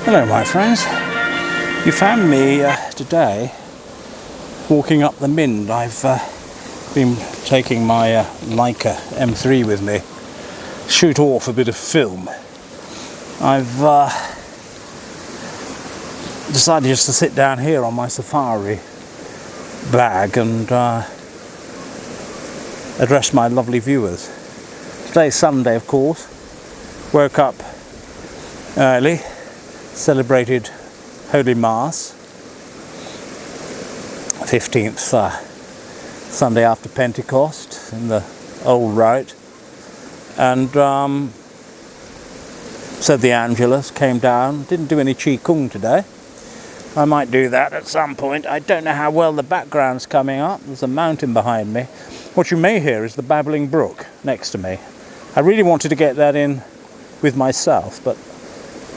Hello my friends, you found me today walking up the Mynd. I've been taking my Leica M3 with me, shoot off a bit of film. I've decided just to sit down here on my safari bag and address my lovely viewers. Today's Sunday, of course. Woke up early, celebrated Holy Mass, 15th Sunday after Pentecost in the old rite, and said the Angelus, came down. Didn't do any Qigong today. I might do that at some point. I don't know how well the background's coming up. There's a mountain behind me. What you may hear is the babbling brook next to me. I really wanted to get that in with myself, but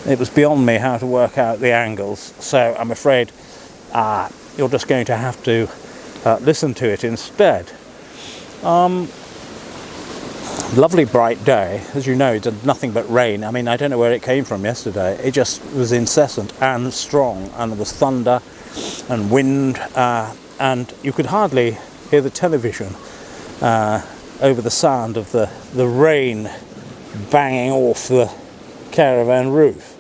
it was beyond me how to work out the angles, so I'm afraid you're just going to have to listen to it instead. Lovely bright day. As you know, it did nothing but rain. I mean, I don't know where it came from yesterday. It just was incessant and strong, and there was thunder and wind, and you could hardly hear the television over the sound of the rain banging off the caravan roof.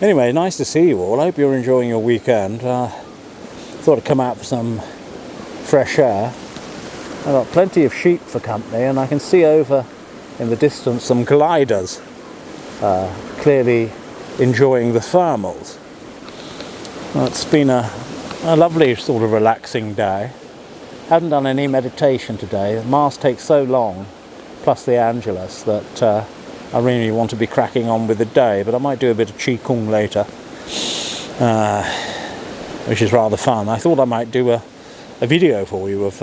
Anyway, nice to see you all. I hope you're enjoying your weekend. Thought I'd come out for some fresh air. I've got plenty of sheep for company, and I can see over in the distance some gliders clearly enjoying the thermals. Well, it's been a lovely sort of relaxing day. Haven't done any meditation today. The Mass takes so long, plus the Angelus, that I really want to be cracking on with the day, but I might do a bit of Qigong later, which is rather fun. I thought I might do a video for you of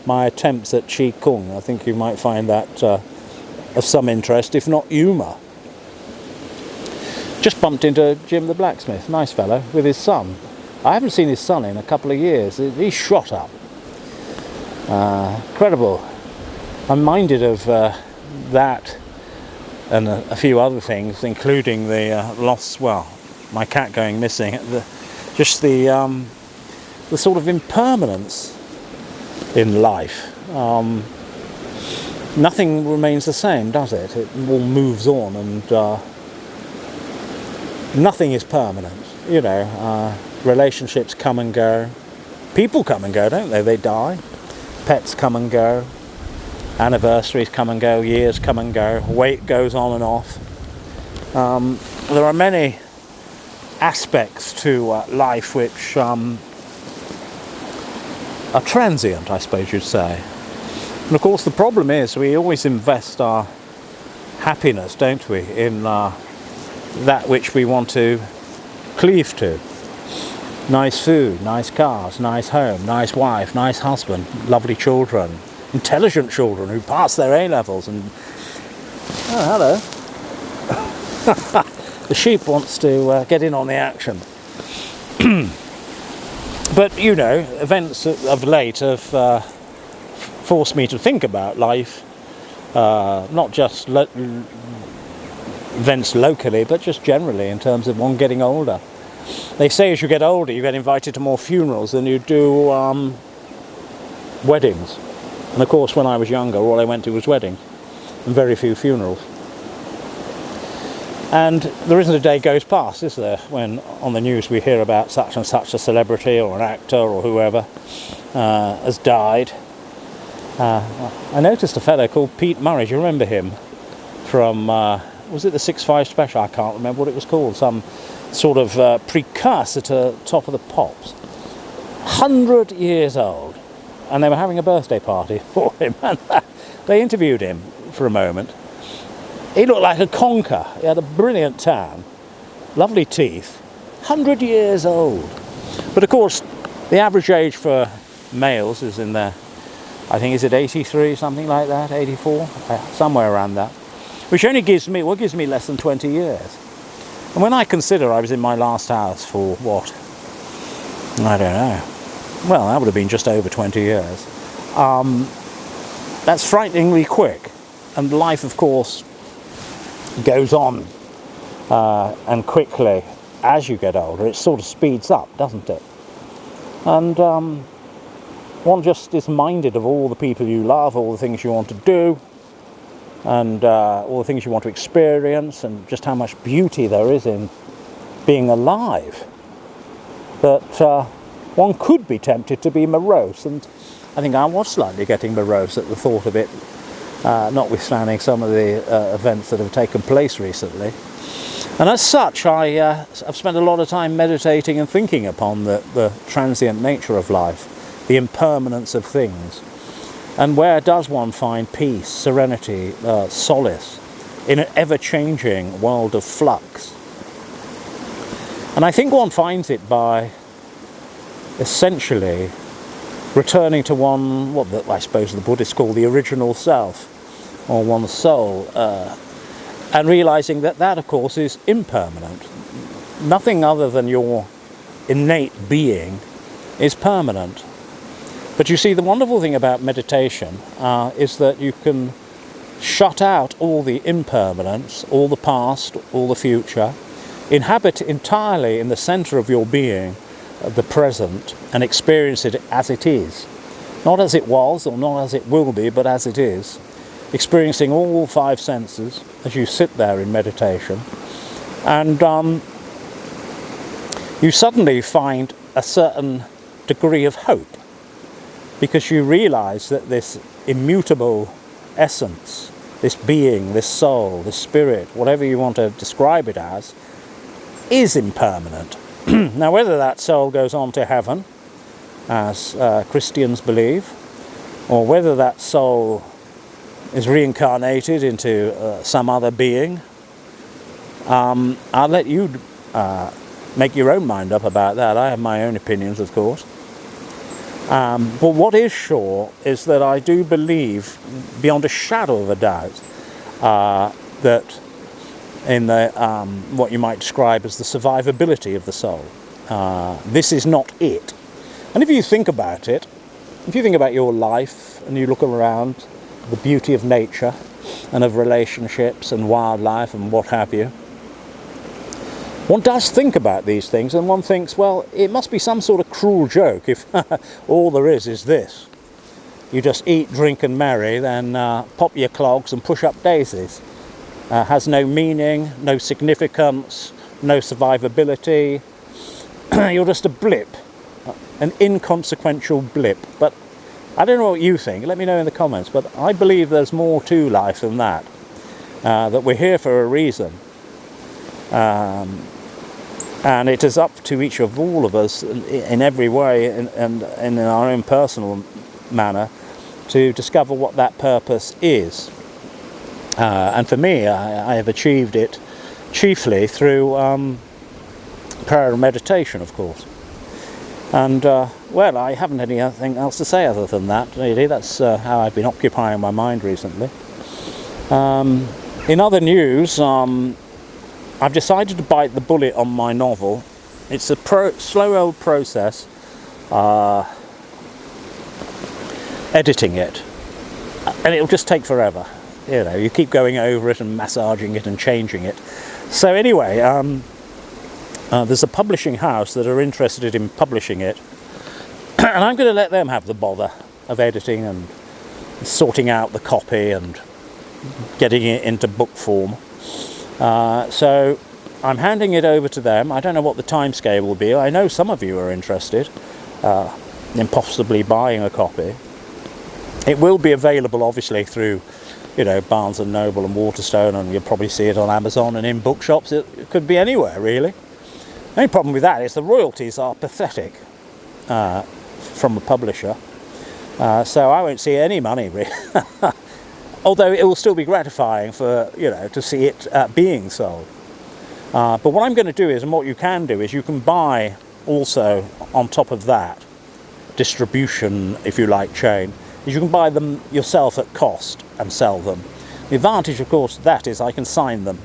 my attempts at Qigong. I think you might find that of some interest, if not humour. Just bumped into Jim the blacksmith, nice fellow, with his son. I haven't seen his son in a couple of years. He's shot up. Incredible. I'm minded of that and a few other things, including the loss, well, my cat going missing, just the sort of impermanence in life. Nothing remains the same, does it? It all moves on, and nothing is permanent. You know, relationships come and go. People come and go, don't they? They die. Pets come and go. Anniversaries come and go, years come and go, weight goes on and off. There are many aspects to life which are transient, I suppose you'd say. And of course the problem is we always invest our happiness, don't we, in that which we want to cleave to. Nice food, nice cars, nice home, nice wife, nice husband, lovely children. Intelligent children who pass their A-levels and... Oh, hello. The sheep wants to get in on the action. But, you know, events of late have forced me to think about life, not just events locally, but just generally in terms of one getting older. They say as you get older, you get invited to more funerals than you do weddings. And of course, when I was younger, all I went to was weddings and very few funerals. And there isn't a day goes past, is there, when on the news we hear about such and such a celebrity or an actor or whoever has died. I noticed a fellow called Pete Murray. Do you remember him? From, was it the 6-5 special? I can't remember what it was called. Some sort of precursor to Top of the Pops. 100 years old. And they were having a birthday party for him, and they interviewed him for a moment. He looked like a conker. He had a brilliant tan, lovely teeth, 100 years old. But of course, the average age for males is in there, I think, is it 83, something like that, 84, somewhere around that, which only gives me less than 20 years. And when I consider I was in my last house for what? I don't know. Well, that would have been just over 20 years. That's frighteningly quick. And life, of course, goes on and quickly, as you get older, it sort of speeds up, doesn't it? And one just is minded of all the people you love, all the things you want to do, and all the things you want to experience, and just how much beauty there is in being alive, that one could be tempted to be morose. And I think I was slightly getting morose at the thought of it, notwithstanding some of the events that have taken place recently. And as such, I've spent a lot of time meditating and thinking upon the transient nature of life, the impermanence of things, and where does one find peace, serenity, solace in an ever-changing world of flux. And I think one finds it by essentially returning to what I suppose the Buddhists call the original self, or one's soul, and realizing that of course is impermanent. Nothing other than your innate being is permanent. But you see, the wonderful thing about meditation is that you can shut out all the impermanence, all the past, all the future, inhabit entirely in the center of your being, the present, and experience it as it is. Not as it was, or not as it will be, but as it is. Experiencing all five senses as you sit there in meditation. And you suddenly find a certain degree of hope, because you realize that this immutable essence, this being, this soul, this spirit, whatever you want to describe it as, is impermanent. Now, whether that soul goes on to heaven, as Christians believe, or whether that soul is reincarnated into some other being, I'll let you make your own mind up about that. I have my own opinions, of course. But what is sure is that I do believe, beyond a shadow of a doubt, that in the what you might describe as the survivability of the soul, this is not it. And if you think about it, if you think about your life and you look around the beauty of nature and of relationships and wildlife and what have you, one does think about these things, and one thinks, well, it must be some sort of cruel joke if all there is this. You just eat, drink and marry, then pop your clogs and push up daisies. Has no meaning, no significance, no survivability. You're just a blip, an inconsequential blip. But I don't know what you think, let me know in the comments, but I believe there's more to life than that. That we're here for a reason. And it is up to each of all of us in every way and in our own personal manner to discover what that purpose is. And for me, I have achieved it chiefly through prayer and meditation, of course. And, well, I haven't anything else to say other than that, really. That's how I've been occupying my mind recently. In other news, I've decided to bite the bullet on my novel. It's a slow old process, editing it, and it'll just take forever. You know, you keep going over it and massaging it and changing it. So anyway, there's a publishing house that are interested in publishing it, and I'm going to let them have the bother of editing and sorting out the copy and getting it into book form. So I'm handing it over to them. I don't know what the time scale will be. I know some of you are interested in possibly buying a copy. It will be available obviously through, you know, Barnes and Noble and Waterstone, and you'll probably see it on Amazon and in bookshops. It could be anywhere, really. The only problem with that is the royalties are pathetic from a publisher. So I won't see any money, really. Although it will still be gratifying for, you know, to see it being sold. But what I'm going to do is, and what you can do is, you can buy also on top of that distribution, if you like, chain, is you can buy them yourself at cost and sell them. The advantage, of course, of that is I can sign them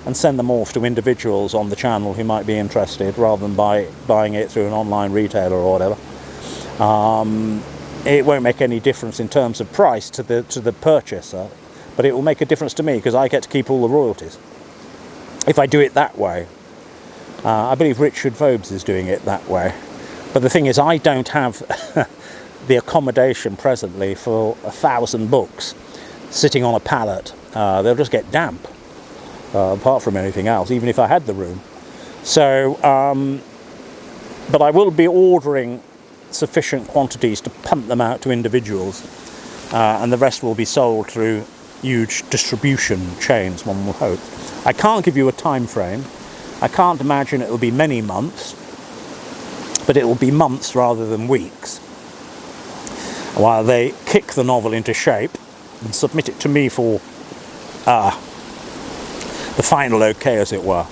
and send them off to individuals on the channel who might be interested, rather than buying it through an online retailer or whatever. It won't make any difference in terms of price to the purchaser, but it will make a difference to me because I get to keep all the royalties. if I do it that way. I believe Richard Vobes is doing it that way. But the thing is, I don't have the accommodation presently for 1,000 books sitting on a pallet. They'll just get damp, apart from anything else, even if I had the room. So, but I will be ordering sufficient quantities to pump them out to individuals, and the rest will be sold through huge distribution chains, one will hope. I can't give you a time frame. I can't imagine it will be many months, but it will be months rather than weeks, while they kick the novel into shape and submit it to me for the final okay, as it were.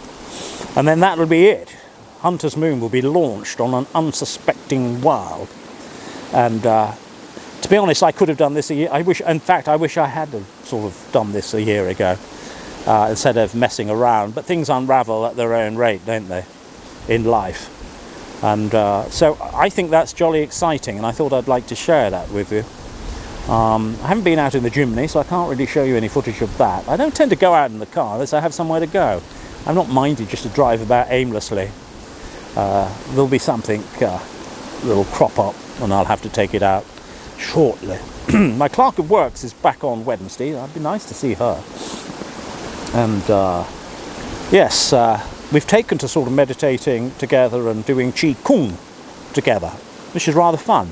And then that'll be it. Hunter's Moon will be launched on an unsuspecting world. And to be honest, I could have done this a year. In fact, I wish I had sort of done this a year ago instead of messing around. But things unravel at their own rate, don't they, in life? And so I think that's jolly exciting, and I thought I'd like to share that with you. I haven't been out in the chimney, so I can't really show you any footage of that. I don't tend to go out in the car unless I have somewhere to go. I'm not minded just to drive about aimlessly. There'll be something that'll crop up, and I'll have to take it out shortly. My clerk of works is back on Wednesday. It'd be nice to see her. And yes, we've taken to sort of meditating together and doing Qi Kung together, which is rather fun.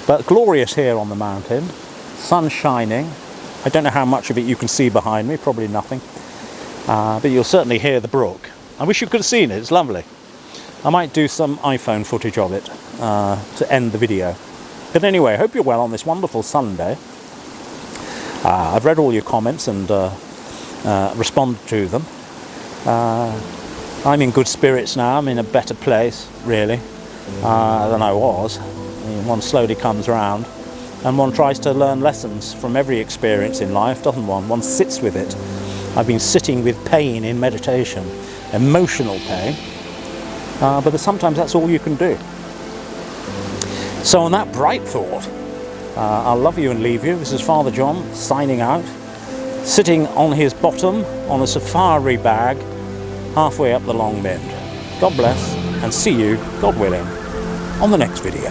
But glorious here on the mountain, sun shining. I don't know how much of it you can see behind me, probably nothing. But you'll certainly hear the brook. I wish you could have seen it, it's lovely. I might do some iPhone footage of it to end the video. But anyway, I hope you're well on this wonderful Sunday. I've read all your comments and responded to them. I'm in good spirits now. I'm in a better place, really, than I was. One slowly comes round, and one tries to learn lessons from every experience in life, doesn't one? One sits with it. I've been sitting with pain in meditation, emotional pain, but sometimes that's all you can do. So on that bright thought, I'll love you and leave you. This is Father John signing out, sitting on his bottom on a safari bag halfway up the Long Mynd. God bless, and see you, God willing, on the next video.